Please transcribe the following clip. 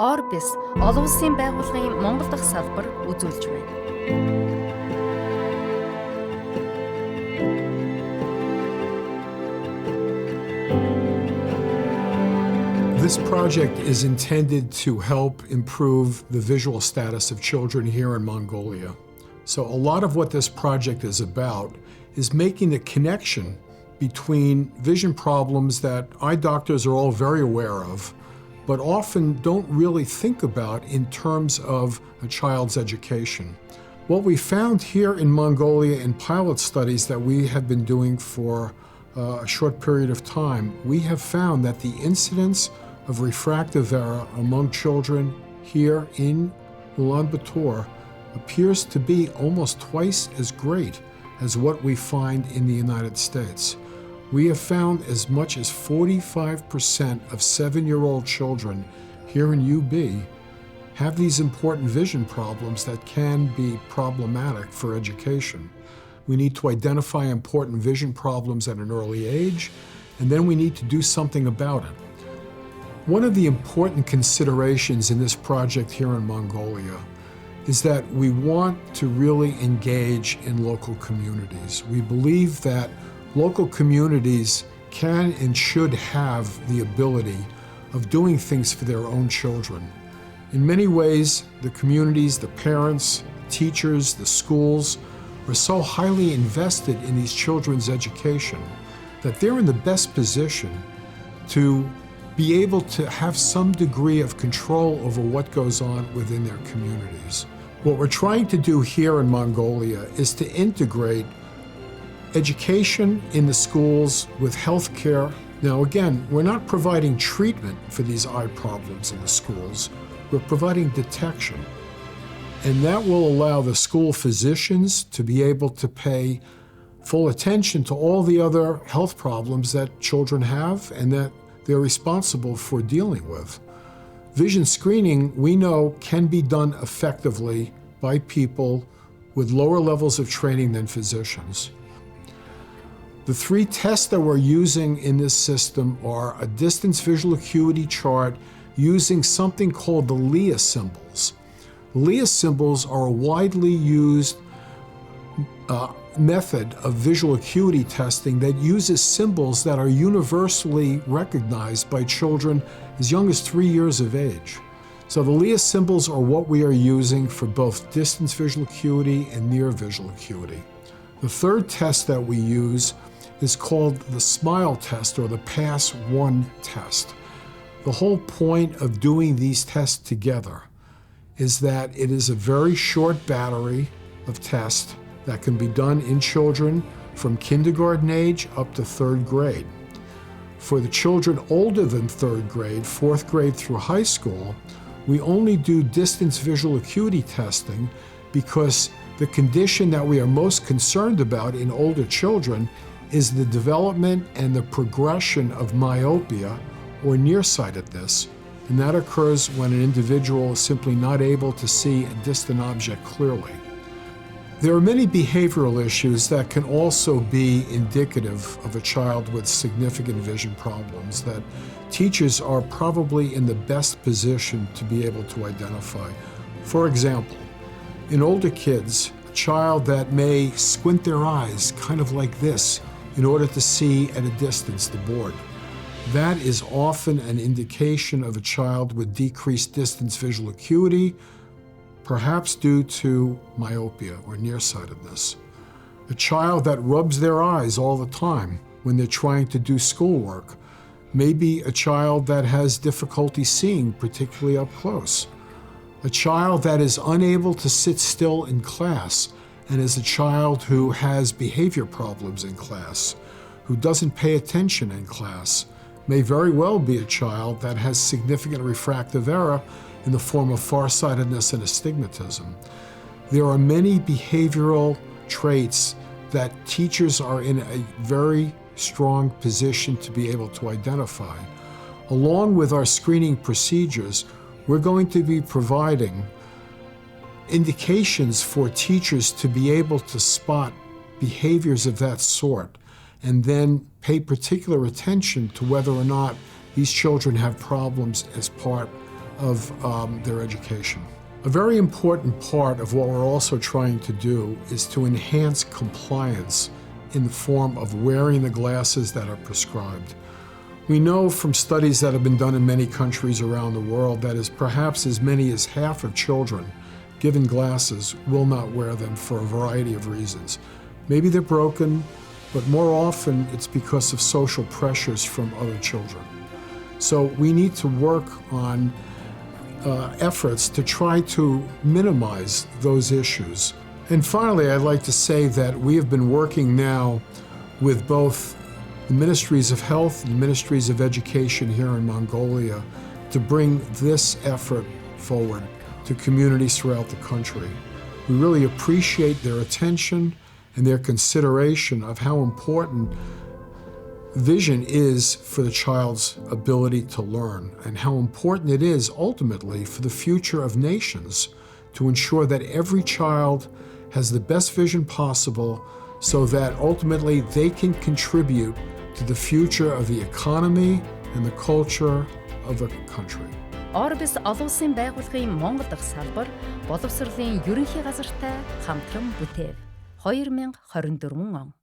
Orbis олон улсын байгууллагын Монгол дахь салбар үзүүлж байна. This project is intended to help improve the visual status of children here in Mongolia. So a lot of what this project is about is making the connection between vision problems that eye doctors are all very aware of, but often don't really think about in terms of a child's education. What we found here in Mongolia in pilot studies that we have been doing for a short period of time, we have found that the incidence of refractive error among children here in Ulaanbaatar appears to be almost twice as great as what we find in the United States. We have found as much as 45% of 7-year-old children here in UB have these important vision problems that can be problematic for education. We need to identify important vision problems at an early age, and then we need to do something about it. One of the important considerations in this project here in Mongolia is that we want to really engage in local communities. We believe that local communities can and should have the ability of doing things for their own children. In many ways, the communities, the parents, teachers, the schools are so highly invested in these children's education that they're in the best position to be able to have some degree of control over what goes on within their communities. What we're trying to do here in Mongolia is to integrate education in the schools with healthcare. Now again, we're not providing treatment for these eye problems in the schools, we're providing detection. And that will allow the school physicians to be able to pay full attention to all the other health problems that children have and that they're responsible for dealing with. Vision screening, we know, can be done effectively by people with lower levels of training than physicians. The 3 tests that we're using in this system are a distance visual acuity chart using something called the LIA symbols. LIA symbols are a widely used method of visual acuity testing that uses symbols that are universally recognized by children as young as 3 years of age. So the LIA symbols are what we are using for both distance visual acuity and near visual acuity. The 3rd test that we use is called the SMILE test or the PASS-1 test. The whole point of doing these tests together is that it is a very short battery of tests that can be done in children from kindergarten age up to 3rd grade. For the children older than 3rd grade, 4th grade through high school, we only do distance visual acuity testing because the condition that we are most concerned about in older children is the development and the progression of myopia or nearsightedness, and that occurs when an individual is simply not able to see a distant object clearly. There are many behavioral issues that can also be indicative of a child with significant vision problems that teachers are probably in the best position to be able to identify. For example, in older kids, a child that may squint their eyes kind of like this in order to see at a distance the board. That is often an indication of a child with decreased distance visual acuity, perhaps due to myopia or nearsightedness. A child that rubs their eyes all the time when they're trying to do schoolwork may be a child that has difficulty seeing, particularly up close. A child that is unable to sit still in class and is a child who has behavior problems in class, who doesn't pay attention in class, may very well be a child that has significant refractive error in the form of farsightedness and astigmatism. There are many behavioral traits that teachers are in a very strong position to be able to identify. Along with our screening procedures, we're going to be providing indications for teachers to be able to spot behaviors of that sort and then pay particular attention to whether or not these children have problems as part of their education. A very important part of what we're also trying to do is to enhance compliance in the form of wearing the glasses that are prescribed. We know from studies that have been done in many countries around the world that perhaps as many as half of children given glasses will not wear them for a variety of reasons. Maybe they're broken, but more often it's because of social pressures from other children. So we need to work on efforts to try to minimize those issues. And finally, I'd like to say that we have been working now with both the Ministries of Health and Ministries of Education here in Mongolia to bring this effort forward to communities throughout the country. We really appreciate their attention and their consideration of how important vision is for the child's ability to learn, and how important it is ultimately for the future of nations to ensure that every child has the best vision possible so that ultimately they can contribute to the future of the economy and the culture of a country. Orbis олон улсын байгууллагын Монгол дахь салбар боловсролын ерөнхий газартай хамтран бүтээв. 2024 он.